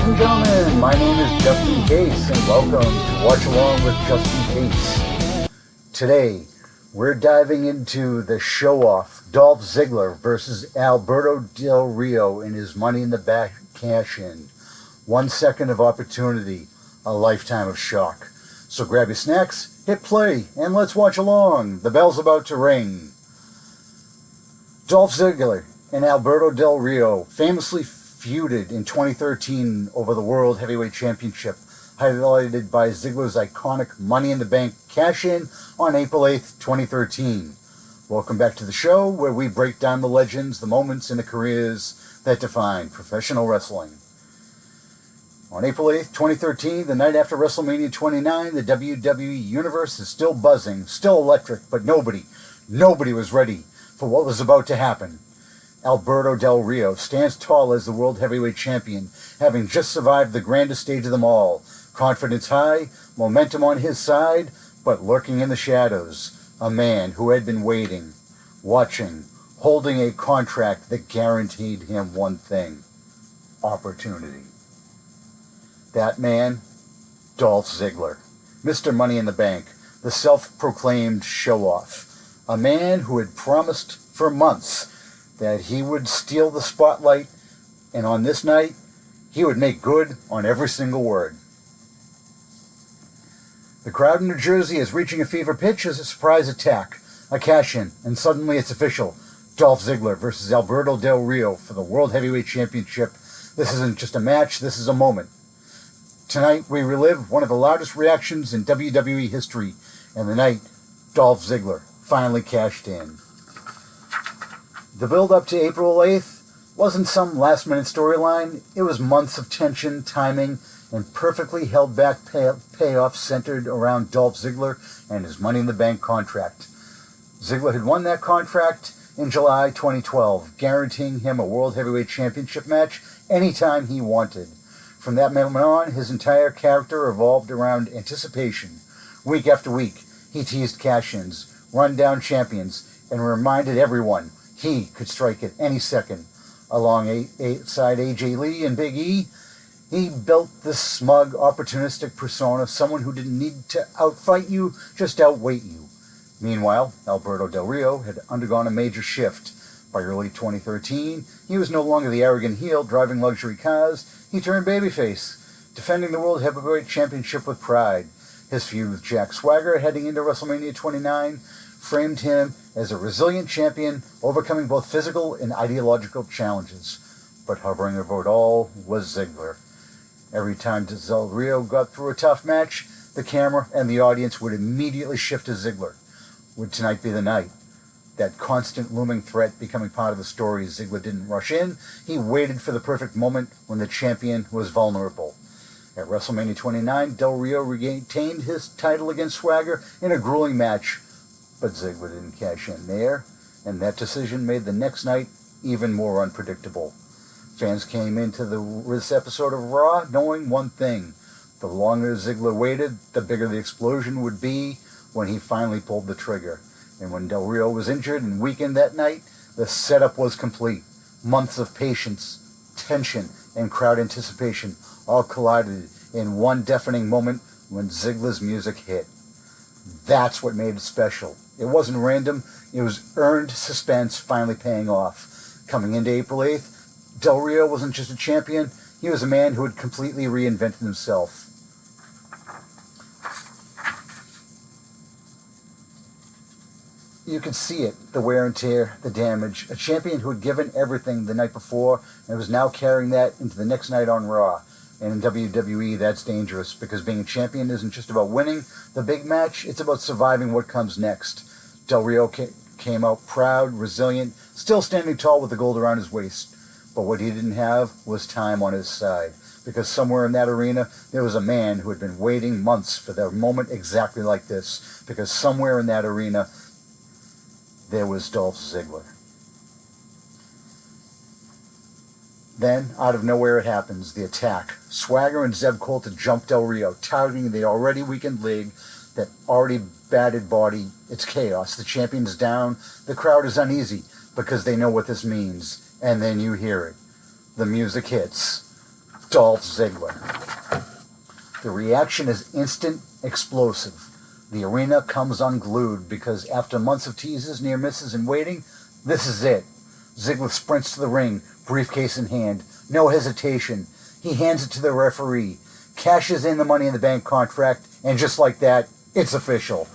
and gentlemen, my name is Justin Case, and welcome to Watch Along with Justin Case. Today, we're diving into the show-off, Dolph Ziggler versus Alberto Del Rio in his Money in the Bank cash-in. 1 second of opportunity, a lifetime of shock. So grab your snacks, hit play, and let's watch along. The bell's about to ring. Dolph Ziggler and Alberto Del Rio famously feuded in 2013 over the World Heavyweight Championship, highlighted by Ziggler's iconic Money in the Bank cash-in on April 8th, 2013. Welcome back to the show, where we break down the legends, the moments, and the careers that define professional wrestling. On April 8th, 2013, the night after WrestleMania 29, the WWE Universe is still buzzing, still electric, but nobody was ready for what was about to happen. Alberto Del Rio stands tall as the World Heavyweight Champion, having just survived the grandest stage of them all. Confidence high, momentum on his side, but lurking in the shadows, a man who had been waiting, watching, holding a contract that guaranteed him one thing: opportunity. That man, Dolph Ziggler, Mr. Money in the Bank, the self-proclaimed show-off, a man who had promised for months that he would steal the spotlight, and on this night, he would make good on every single word. The crowd in New Jersey is reaching a fever pitch as a surprise attack, a cash-in, and suddenly it's official. Dolph Ziggler versus Alberto Del Rio for the World Heavyweight Championship. This isn't just a match, this is a moment. Tonight, we relive one of the loudest reactions in WWE history, and the night Dolph Ziggler finally cashed in. The build-up to April 8th wasn't some last-minute storyline. It was months of tension, timing, and perfectly held-back payoff centered around Dolph Ziggler and his Money in the Bank contract. Ziggler had won that contract in July 2012, guaranteeing him a World Heavyweight Championship match anytime he wanted. From that moment on, his entire character evolved around anticipation. Week after week, he teased cash-ins, run-down champions, and reminded everyone he could strike at any second. Alongside AJ Lee and Big E, he built this smug, opportunistic persona, someone who didn't need to outfight you, just outweight you. Meanwhile, Alberto Del Rio had undergone a major shift. By early 2013, he was no longer the arrogant heel driving luxury cars. He turned babyface, defending the World Heavyweight Championship with pride. His feud with Jack Swagger heading into WrestleMania 29 framed him as a resilient champion, overcoming both physical and ideological challenges. But hovering over it all was Ziggler. Every time Del Rio got through a tough match, the camera and the audience would immediately shift to Ziggler. Would tonight be the night? That constant looming threat becoming part of the story. Ziggler didn't rush in. He waited for the perfect moment when the champion was vulnerable. At WrestleMania 29, Del Rio retained his title against Swagger in a grueling match, but Ziggler didn't cash in there, and that decision made the next night even more unpredictable. Fans came into this episode of Raw knowing one thing: the longer Ziggler waited, the bigger the explosion would be when he finally pulled the trigger. And when Del Rio was injured and weakened that night, the setup was complete. Months of patience, tension, and crowd anticipation all collided in one deafening moment when Ziggler's music hit. That's what made it special. It wasn't random. It was earned suspense finally paying off. Coming into April 8th, Del Rio wasn't just a champion. He was a man who had completely reinvented himself. You could see it, the wear and tear, the damage. A champion who had given everything the night before and was now carrying that into the next night on Raw. And in WWE, that's dangerous, because being a champion isn't just about winning the big match, it's about surviving what comes next. Del Rio came out proud, resilient, still standing tall with the gold around his waist. But what he didn't have was time on his side, because somewhere in that arena, there was a man who had been waiting months for the moment exactly like this, because somewhere in that arena, there was Dolph Ziggler. Then, out of nowhere it happens, the attack. Swagger and Zeb Colter jump Del Rio, touting the already weakened leg, that already battered body. It's chaos. The champion's down. The crowd is uneasy because they know what this means. And then you hear it. The music hits. Dolph Ziggler. The reaction is instant, explosive. The arena comes unglued because after months of teases, near misses, and waiting, this is it. Ziggler sprints to the ring, briefcase in hand. No hesitation. He hands it to the referee, cashes in the Money in the Bank contract, and just like that, it's official.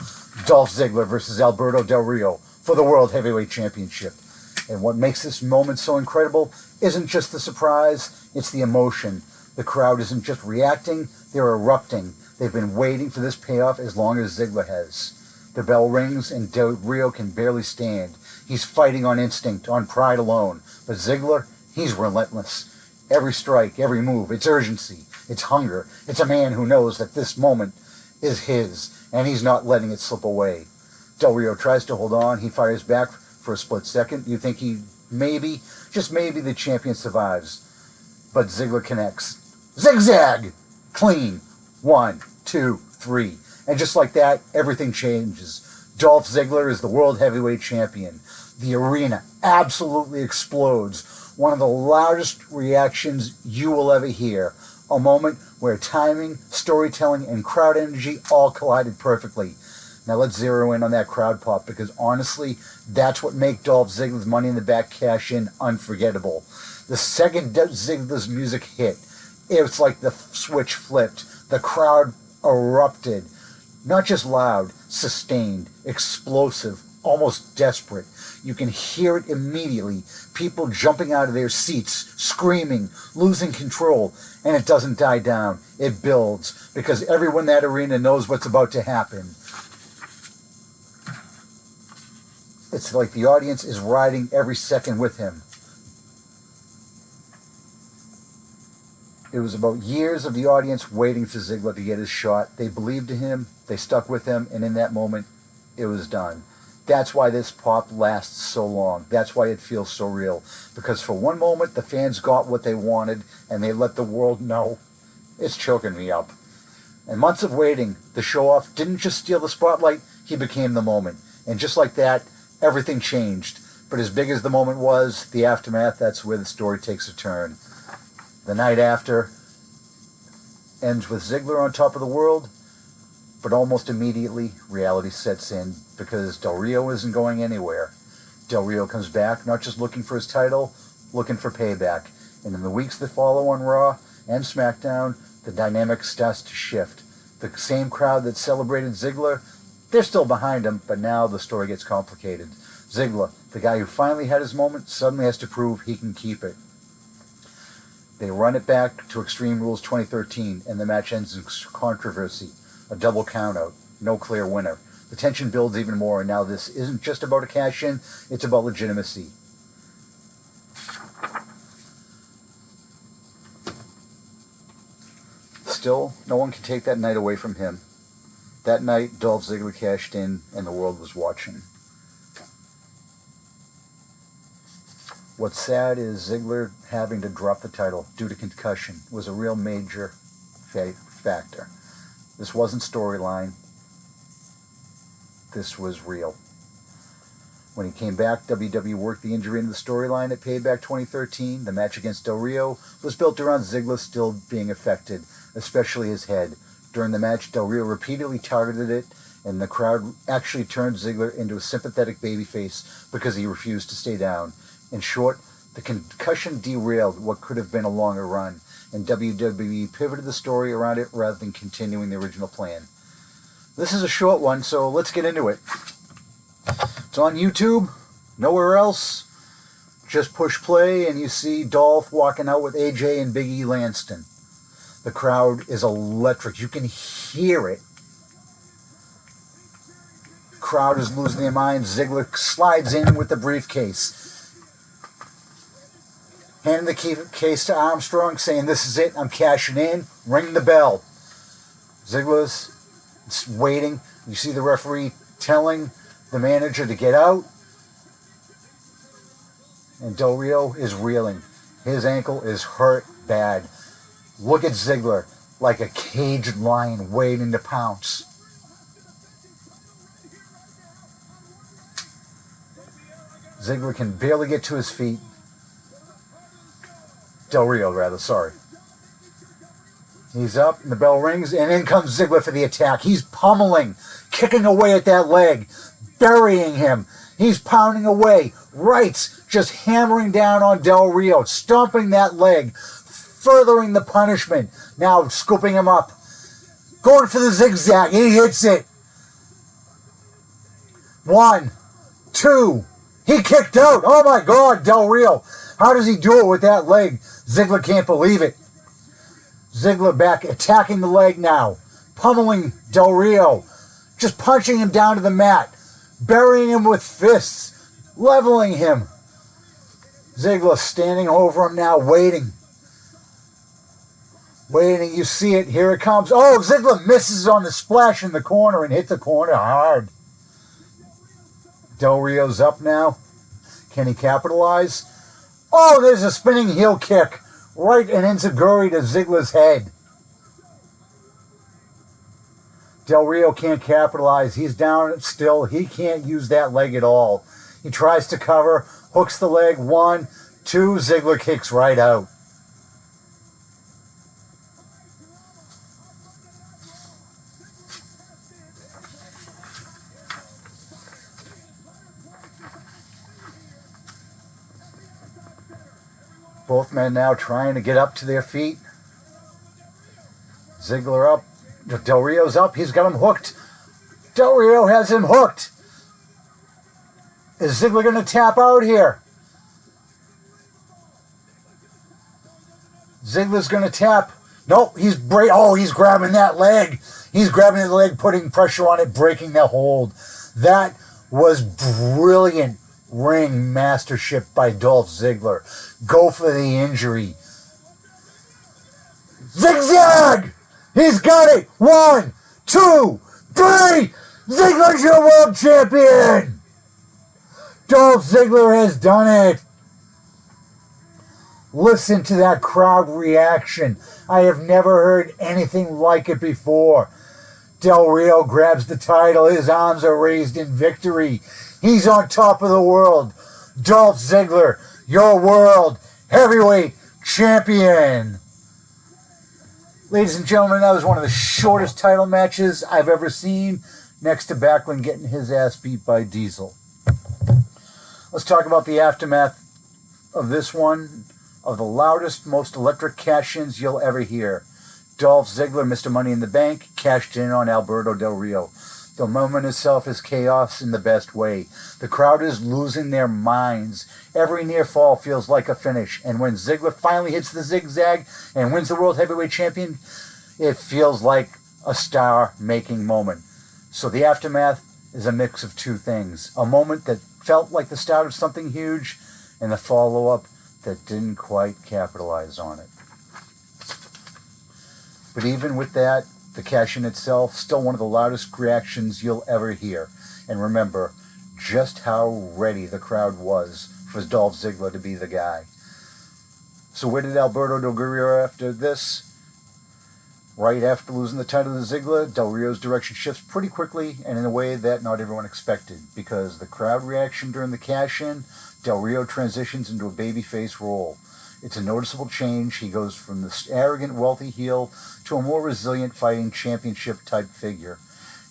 Dolph Ziggler versus Alberto Del Rio for the World Heavyweight Championship. And what makes this moment so incredible isn't just the surprise, it's the emotion. The crowd isn't just reacting, they're erupting. They've been waiting for this payoff as long as Ziggler has. The bell rings and Del Rio can barely stand. He's fighting on instinct, on pride alone. But Ziggler, he's relentless. Every strike, every move, it's urgency, it's hunger. It's a man who knows that this moment is his, and he's not letting it slip away. Del Rio tries to hold on. He fires back for a split second. You think maybe, just maybe, the champion survives. But Ziggler connects. Zigzag! Clean. 1, 2, 3. And just like that, everything changes. Dolph Ziggler is the World Heavyweight Champion. The arena absolutely explodes. One of the loudest reactions you will ever hear. A moment where timing, storytelling, and crowd energy all collided perfectly. Now let's zero in on that crowd pop, because honestly, that's what makes Dolph Ziggler's Money in the Bank cash-in unforgettable. The second Ziggler's music hit, it was like the switch flipped. The crowd erupted. Not just loud, sustained, explosive, almost desperate. You can hear it immediately. People jumping out of their seats, screaming, losing control. And it doesn't die down. It builds. Because everyone in that arena knows what's about to happen. It's like the audience is riding every second with him. It was about years of the audience waiting for Ziggler to get his shot. They believed in him, they stuck with him, and in that moment, it was done. That's why this pop lasts so long. That's why it feels so real. Because for one moment, the fans got what they wanted, and they let the world know. It's choking me up. And months of waiting, the show-off didn't just steal the spotlight, he became the moment. And just like that, everything changed. But as big as the moment was, the aftermath, that's where the story takes a turn. The night after ends with Ziggler on top of the world, but almost immediately reality sets in because Del Rio isn't going anywhere. Del Rio comes back, not just looking for his title, looking for payback. And in the weeks that follow on Raw and SmackDown, the dynamic starts to shift. The same crowd that celebrated Ziggler, they're still behind him, but now the story gets complicated. Ziggler, the guy who finally had his moment, suddenly has to prove he can keep it. They run it back to Extreme Rules 2013, and the match ends in controversy. A double countout. No clear winner. The tension builds even more, and now this isn't just about a cash-in, it's about legitimacy. Still, no one can take that night away from him. That night, Dolph Ziggler cashed in, and the world was watching. What's sad is Ziggler having to drop the title due to concussion was a real major factor. This wasn't storyline. This was real. When he came back, WWE worked the injury into the storyline at Payback 2013. The match against Del Rio was built around Ziggler still being affected, especially his head. During the match, Del Rio repeatedly targeted it, and the crowd actually turned Ziggler into a sympathetic babyface because he refused to stay down. In short, the concussion derailed what could have been a longer run, and WWE pivoted the story around it rather than continuing the original plan. This is a short one, so let's get into it. It's on YouTube, nowhere else. Just push play and you see Dolph walking out with AJ and Big E Lanston. The crowd is electric. You can hear it. Crowd is losing their minds. Ziggler slides in with the briefcase. Handing the case to Armstrong, saying, "This is it, I'm cashing in, ring the bell." Ziggler's waiting. You see the referee telling the manager to get out. And Del Rio is reeling. His ankle is hurt bad. Look at Ziggler like a caged lion waiting to pounce. Ziggler can barely get to his feet. Del Rio, rather, sorry. He's up, and the bell rings, and in comes Ziggler for the attack. He's pummeling, kicking away at that leg, burying him. He's pounding away. Rights just hammering down on Del Rio, stomping that leg, furthering the punishment. Now scooping him up, going for the zigzag. He hits it. 1, 2. He kicked out. Oh my God, Del Rio. How does he do it with that leg? Ziggler can't believe it. Ziggler back, attacking the leg now, pummeling Del Rio, just punching him down to the mat, burying him with fists, leveling him. Ziggler standing over him now, waiting. You see it, here it comes. Oh, Ziggler misses on the splash in the corner and hit the corner hard. Del Rio's up now. Can he capitalize? Oh, there's a spinning heel kick. Right and enziguri to Ziggler's head. Del Rio can't capitalize. He's down still. He can't use that leg at all. He tries to cover, hooks the leg. 1, 2. Ziggler kicks right out. Both men now trying to get up to their feet. Ziggler up. Del Rio's up. He's got him hooked. Del Rio has him hooked. Is Ziggler going to tap out here? Ziggler's going to tap. Nope. He's grabbing that leg. He's grabbing the leg, putting pressure on it, breaking the hold. That was brilliant ring mastership by Dolph Ziggler. Go for the injury. Zigzag! He's got it! 1, 2, 3! Ziggler's your world champion! Dolph Ziggler has done it. Listen to that crowd reaction. I have never heard anything like it before. Del Rio grabs the title. His arms are raised in victory. He's on top of the world. Dolph Ziggler, your world heavyweight champion. Ladies and gentlemen, that was one of the shortest title matches I've ever seen, next to Backlund getting his ass beat by Diesel. Let's talk about the aftermath of this one, of the loudest, most electric cash-ins you'll ever hear. Dolph Ziggler, Mr. Money in the Bank, cashed in on Alberto Del Rio. The moment itself is chaos in the best way. The crowd is losing their minds. Every near fall feels like a finish. And when Ziggler finally hits the zigzag and wins the World Heavyweight Champion, it feels like a star-making moment. So the aftermath is a mix of two things. A moment that felt like the start of something huge, and the follow-up that didn't quite capitalize on it. But even with that, the cash-in itself, still one of the loudest reactions you'll ever hear. And remember just how ready the crowd was for Dolph Ziggler to be the guy. So where did Alberto Del Rio after this? Right after losing the title to Ziggler, Del Rio's direction shifts pretty quickly and in a way that not everyone expected. Because the crowd reaction during the cash-in, Del Rio transitions into a babyface role. It's a noticeable change. He goes from this arrogant, wealthy heel to a more resilient fighting championship-type figure.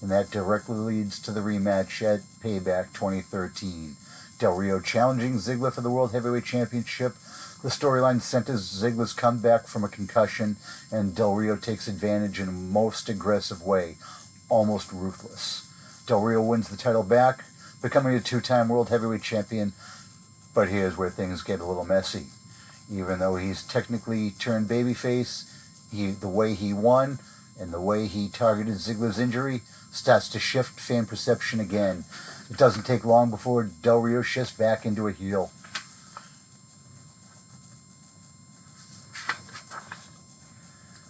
And that directly leads to the rematch at Payback 2013. Del Rio challenging Ziggler for the World Heavyweight Championship. The storyline centers Ziggler's comeback from a concussion, and Del Rio takes advantage in a most aggressive way, almost ruthless. Del Rio wins the title back, becoming a two-time World Heavyweight Champion. But here's where things get a little messy. Even though he's technically turned babyface, the way he won and the way he targeted Ziggler's injury starts to shift fan perception again. It doesn't take long before Del Rio shifts back into a heel.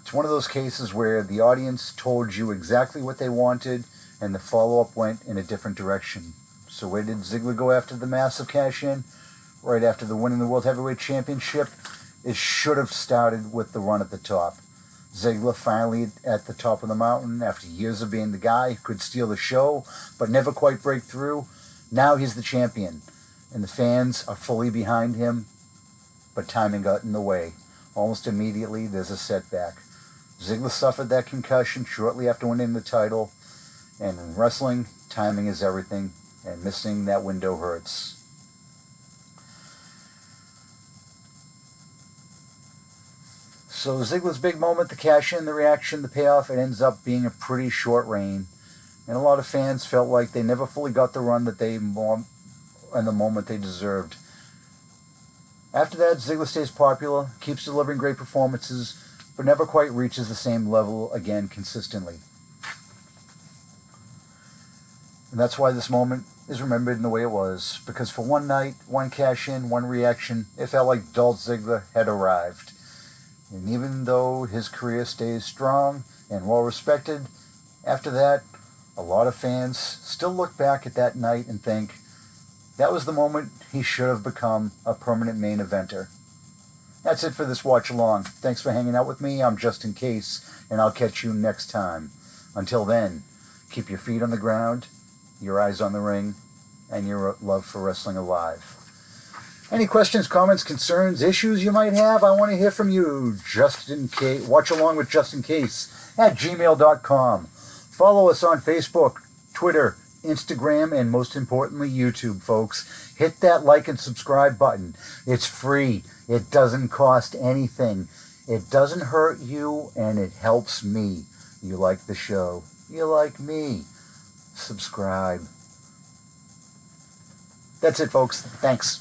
It's one of those cases where the audience told you exactly what they wanted and the follow-up went in a different direction. So where did Ziggler go after the massive cash-in? Right after the winning the World Heavyweight Championship, it should have started with the run at the top. Ziggler finally at the top of the mountain after years of being the guy who could steal the show but never quite break through. Now he's the champion, and the fans are fully behind him, but timing got in the way. Almost immediately, there's a setback. Ziggler suffered that concussion shortly after winning the title, and in wrestling, timing is everything, and missing that window hurts. So Ziggler's big moment, the cash-in, the reaction, the payoff, it ends up being a pretty short reign. And a lot of fans felt like they never fully got the run that they want and the moment they deserved. After that, Ziggler stays popular, keeps delivering great performances, but never quite reaches the same level again consistently. And that's why this moment is remembered in the way it was, because for one night, one cash-in, one reaction, it felt like Dolph Ziggler had arrived. And even though his career stays strong and well-respected, after that, a lot of fans still look back at that night and think, that was the moment he should have become a permanent main eventer. That's it for this watch along. Thanks for hanging out with me. I'm Just In Case, and I'll catch you next time. Until then, keep your feet on the ground, your eyes on the ring, and your love for wrestling alive. Any questions, comments, concerns, issues you might have? I want to hear from you. Just in case, watch along with Just In Case at gmail.com. Follow us on Facebook, Twitter, Instagram, and most importantly, YouTube, folks. Hit that like and subscribe button. It's free. It doesn't cost anything. It doesn't hurt you, and it helps me. You like the show. You like me. Subscribe. That's it, folks. Thanks.